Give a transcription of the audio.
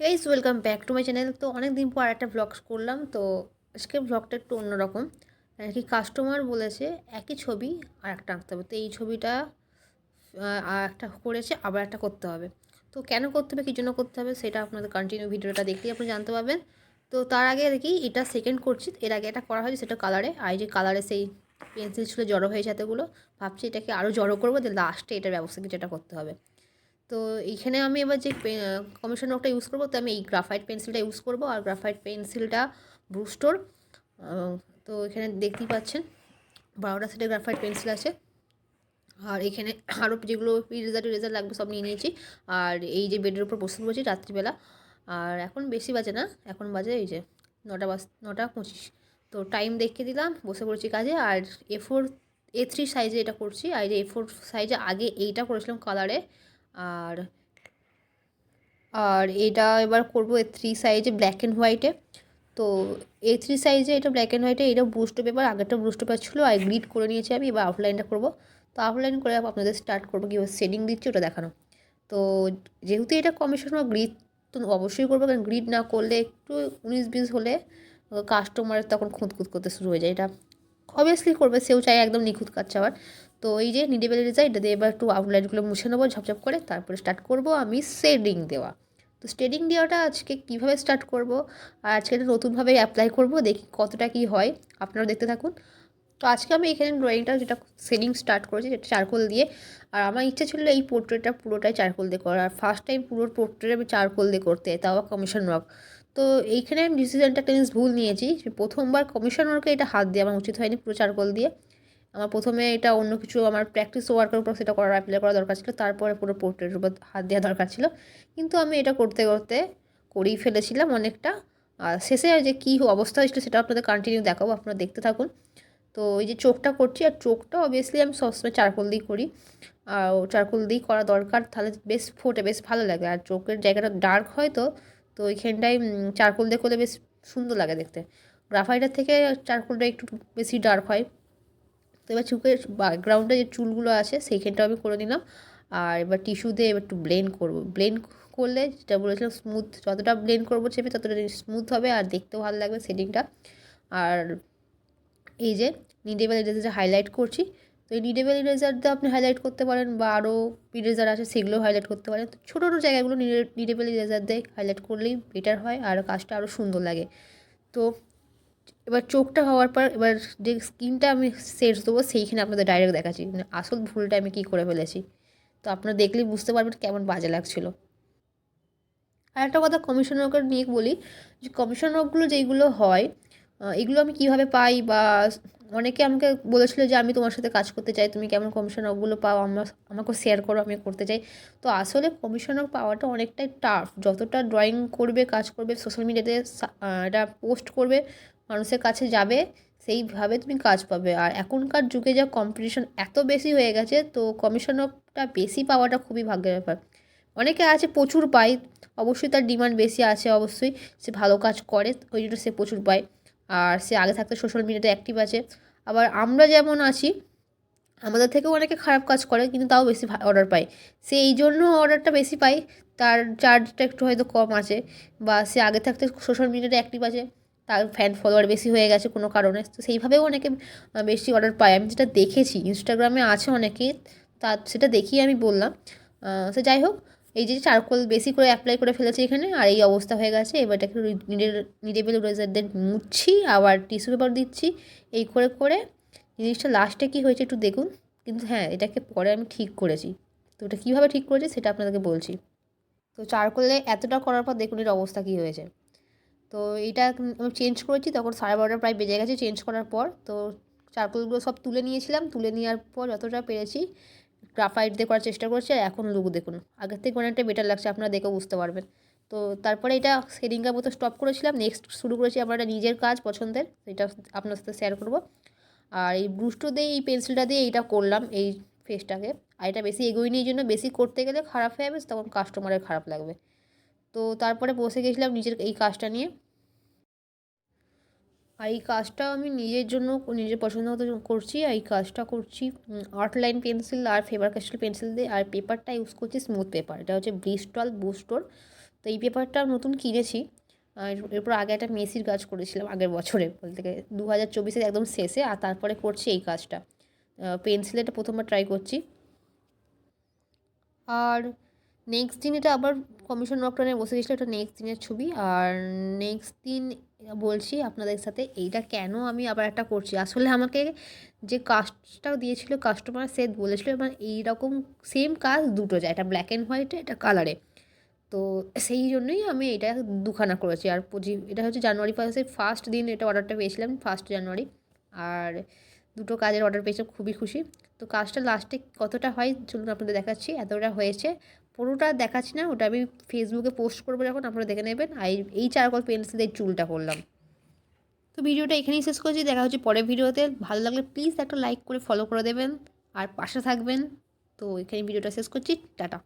Guys welcome back to my channel. তো অনেক দিন পর একটা ব্লগ করলাম। তো আজকের ব্লগটা একটু অন্যরকম, আর কি কাস্টমার বলেছে একই ছবি আর একটা আঁকতে হবে। তো এই ছবিটা আর একটা করেছে, আবার একটা করতে হবে। তো কেন করতে হবে, কী জন্য করতে হবে, সেটা আপনাদের কন্টিনিউ ভিডিওটা দেখলেই আপনি জানতে পারবেন। তো তার আগে দেখি এটা সেকেন্ড করছি। এর আগে এটা করা হয়েছে, সেটা কালারে। আর এই যে কালারে সেই পেন্সিল ছিল জড়ো হয়েছে এতগুলো, ভাবছি এটাকে আরও জড়ো করবো, যে লাস্টে এটার ব্যবস্থা কিছু এটা করতে হবে। তো এইখানে আমি এবার যে কমিশন রকটা ইউজ করবো, তো আমি এই গ্রাফাইট পেন্সিলটা ইউজ করবো। আর গ্রাফাইট পেন্সিলটা ব্রুস্টোর। তো এখানে দেখতেই পাচ্ছেন 12টা সেটের গ্রাফাইট পেন্সিল আছে। আর এখানে আরও যেগুলো রেজাল্ট লাগবে সব নিয়ে নিয়েছি। আর এই যে বেডের উপর বসে পড়েছি রাত্রিবেলা। আর এখন বেশি বাজে না, এখন বাজে এই যে 9:25। তো টাইম দেখিয়ে দিলাম, বসে পড়েছি কাজে। আর A3 সাইজে এটা করছি। আর A4 সাইজে আগে এইটা করেছিলাম কালারে। আর আর এটা এবার করবো A3 সাইজে ব্ল্যাক অ্যান্ড হোয়াইটে। তো A3 সাইজে এটা ব্ল্যাক অ্যান্ড হোয়াইটে, এটা ব্রুস্টো পেপার, আগেরটা ব্রুস্টো পেপার ছিল। আর গ্রিড করে নিয়েছি আমি, এবার আউটলাইনটা করবো। তো আউটলাইন করে আপনাদের স্টার্ট করবো কীভাবে শেডিং দিচ্ছি ওটা দেখানো। তো যেহেতু এটা কমিশন বা গ্রিড, তো অবশ্যই করবো, কারণ গ্রিড না করলে একটু 19-20 হলে কাস্টমারের তখন খুঁতখুত করতে শুরু হয়ে যায়। এটা অবভিয়াসলি করবে, সেও চাই একদম নিখুঁত কাজ চাওয়ার। তো এই যে নিডেবল রেজার, এটা দিয়ে এবার একটু আউটলাইনগুলো মুছে নেবো ঝপঝপ করে, তারপরে স্টার্ট করবো আমি শেডিং দেওয়া। তো শেডিং দেওয়াটা আজকে কীভাবে স্টার্ট করবো, আর আজকে এটা নতুনভাবে অ্যাপ্লাই করবো, দেখি কতটা কী হয়, আপনারাও দেখতে থাকুন। তো আজকে আমি এখানে ড্রয়িংটা যেটা শেডিং স্টার্ট করেছি, যেটা চারকোল দিয়ে। আর আমার ইচ্ছা ছিল এই পোর্ট্রেটটা পুরোটাই চারকোল দিয়ে করার। আর ফার্স্ট টাইম পুরো পোর্ট্রেট আমি চারকোল দিয়ে করতে, তাও কমিশন ওয়ার্ক। তো এইখানে আমি ডিসিশনটা একটা জিনিস ভুল নিয়েছি, যে প্রথমবার কমিশন ওয়ার্কে এটা হাত দিয়ে আমার উচিত হয়নি, পুরো চারকোল দিয়ে। আমার প্রথমে এটা অন্য কিছু আমার প্র্যাকটিস ওয়ার্কের উপর সেটা করার অ্যাপ্লাই করা দরকার ছিল, তারপরে পুরো পোর্ট্রেটের উপর হাত দেওয়া দরকার ছিল। কিন্তু আমি এটা করতে করতে করেই ফেলেছিলাম অনেকটা। আর শেষে যে কী অবস্থা হয়েছিল সেটা আপনাদের কন্টিনিউ দেখাবো, আপনারা দেখতে থাকুন। তো এই যে চোখটা করছি, আর চোখটা অবভিয়াসলি আমি সবসময় চারকোল দিয়েই করি। আর চারকোল দিয়েই করা দরকার, তাহলে বেশ ফোটে, বেশ ভালো লাগে। আর চোখের জায়গাটা ডার্ক হয়, তো ওইখানটায় চারকোল দিয়ে করলে বেশ সুন্দর লাগে দেখতে। গ্রাফাইটের থেকে চারকোলটা একটু বেশি ডার্ক হয়। তো এবার চোখের ব্যাকগ্রাউন্ডে যে চুলগুলো আছে সেইখানটাও আমি করে নিলাম। আর এবার টিস্যু দিয়ে এবার একটু ব্লেন্ড করবো। ব্লেন্ড করলে যেটা বলেছিলাম স্মুথ, যতটা ব্লেন্ড করবো চেপে ততটা স্মুথ হবে, আর দেখতেও ভালো লাগবে শেডিংটা। আর এই যে নিডেবল ইরেজার হাইলাইট করছি। তো এই নিডেবল ইরেজার দিয়ে আপনি হাইলাইট করতে পারেন, বা আরও ইরেজার আছে সেগুলো হাইলাইট করতে পারেন। তো ছোটো ছোটো জায়গাগুলো নিডেবল ইরেজার দিয়ে হাইলাইট করলেই বেটার হয়, আর কাজটা আরও সুন্দর লাগে। তো এবার চোখটা হওয়ার পর এবার যে স্কিনটা আমি সেট দেবো, সেইখানে আপনাদের ডাইরেক্ট দেখাচ্ছি মানে আসল ভুলটা আমি কী করে ফেলেছি। তো আপনারা দেখলেই বুঝতে পারবেন কেমন বাজে লাগছিলো। আর একটা কথা কমিশন ওয়ার্কের নিয়ে বলি, যে কমিশন ওয়ার্কগুলো যেইগুলো হয়, এগুলো আমি কীভাবে পাই, বা অনেকে আমাকে বলেছিলো যে আমি তোমার সাথে কাজ করতে চাই, তুমি কেমন কমিশন ওয়ার্কগুলো পাও, আমাকেও শেয়ার করো, আমি করতে চাই। তো আসলে কমিশন ওয়ার্ক পাওয়াটা অনেকটাই টাফ। যতটা ড্রয়িং করবে, কাজ করবে, সোশ্যাল মিডিয়াতে এটা পোস্ট করবে, মানুষের কাছে যাবে, সেইভাবে তুমি কাজ পাবে। আর এখনকার যুগে যা কম্পিটিশন এত বেশি হয়ে গেছে, তো কমিশন ওয়ার্কটা বেশি পাওয়াটা খুবই ভাগ্যের ব্যাপার। অনেকে আছে প্রচুর পায়, অবশ্যই তার ডিমান্ড বেশি আছে, অবশ্যই সে ভালো কাজ করে, ওই জন্য সে প্রচুর পায়। আর সে আগে থাকতে সোশ্যাল মিডিয়াতে অ্যাক্টিভ আছে। আবার আমরা যেমন আছি, আমাদের থেকেও অনেকে খারাপ কাজ করে, কিন্তু তাও বেশি অর্ডার পায়। সে এই জন্য অর্ডারটা বেশি পায়, তার চার্জটা একটু হয়তো কম আছে, বা সে আগে থাকতে সোশ্যাল মিডিয়াতে অ্যাক্টিভ আছে, তার ফ্যান ফলোয়ার বেশি হয়ে গেছে কোনো কারণে, তো সেইভাবেও অনেকে বেশি অর্ডার পায়। আমি যেটা দেখেছি ইনস্টাগ্রামে আছে অনেকে, তা সেটা দেখিয়ে আমি বললাম। সে যাই হোক, এই যে চারকোল বেশি করে অ্যাপ্লাই করে ফেলেছি এখানে, আর এই অবস্থা হয়ে গেছে। এবার এটাকে নিডেবল ইরেজার দিয়ে মুছছি, আবার টিস্যু পেপার দিচ্ছি, এই করে করে জিনিসটা লাস্টে কী হয়েছে একটু দেখুন। কিন্তু হ্যাঁ, এটাকে পরে আমি ঠিক করেছি। তো এটা কীভাবে ঠিক করেছি সেটা আপনাদেরকে বলছি। তো চারকোলে এতটা করার পর দেখুন এর অবস্থা কী হয়েছে। তো এইটা আমি চেঞ্জ করেছি, তখন 12:30 প্রায় বেজে গেছে চেঞ্জ করার পর। তো চারকোলগুলো সব তুলে নিয়েছিলাম, তুলে নেওয়ার পর যতটা পেরেছি গ্রাফাইট দিয়ে করার চেষ্টা করছি। আর এখন লুক দেখুন, আগের থেকে অনেকটা বেটার লাগছে, আপনারা দেখেও বুঝতে পারবেন। তো তারপরে এটা শেডিংয়ের মতো স্টপ করেছিলাম, নেক্সট শুরু করেছি আমার একটা নিজের কাজ পছন্দের, সেটা আপনার সাথে শেয়ার করব। আর এই ব্রুস্টো দিয়ে, এই পেন্সিলটা দিয়ে এইটা করলাম এই ফেসটাকে। আর এটা বেশি এগোয়নি, এই জন্য বেশি করতে গেলে খারাপ হয়ে যাবে, তখন কাস্টমারের খারাপ লাগবে। তো তারপরে বসে গেছিলাম নিজের এই কাজটা নিয়ে। আর এই কাজটা আমি নিজের জন্য, নিজের পছন্দ মতো করছি। আর এই কাজটা করছি আর্ট লাইন পেন্সিল আর ফেবার ক্যাস্টেল পেন্সিল দিয়ে। আর পেপারটা ইউজ করছি স্মুথ পেপার, এটা হচ্ছে ব্রিস্টল বুস্টোর। তো এই পেপারটা নতুন কিনেছি। আর এরপর আগে একটা মেসির কাজ করেছিলাম আগের বছরে, বলতে গেলে 2024-এর একদম শেষে, আর তারপরে করছি এই কাজটা। পেন্সিলে এটা প্রথমবার ট্রাই করছি। আর নেক্সট দিন এটা আবার কমিশন নকটানে বসে গেছিলো, এটা নেক্সট দিনের ছবি। আর নেক্সট দিন বলছি আপনাদের সাথে এইটা কেন আমি আবার একটা করছি। আসলে আমাকে যে কাজটা দিয়েছিল কাস্টমার, সে বলেছিল মানে এইরকম সেম কাজ দুটো যায়, এটা ব্ল্যাক অ্যান্ড হোয়াইটে, এটা কালারে। তো সেই জন্যই আমি এটা দুখানা করেছি। আর এটা হচ্ছে জানুয়ারি ফার্স্ট দিন এটা অর্ডারটা পেয়েছিলাম, 1 জানুয়ারি। আর দুটো কাজের অর্ডার পেয়েছিলাম, খুবই খুশি। তো কাজটা লাস্টে কতটা হয় চলুন আপনাদের দেখাচ্ছি। এতটা হয়েছে, পুরোটা দেখাচ্ছি না, ওটা আমি ফেসবুকে পোস্ট করবো যখন, আপনারা দেখে নেবেন। আর এই চারকোল পেন্সিল দিয়ে চুলটা করলাম। তো ভিডিওটা এখানেই শেষ করছি, দেখা হচ্ছে পরের ভিডিওতে। ভালো লাগলে প্লিজ একটা লাইক করে ফলো করে দেবেন আর পাশে থাকবেন। তো এখানে ভিডিওটা শেষ করছি, টাটা।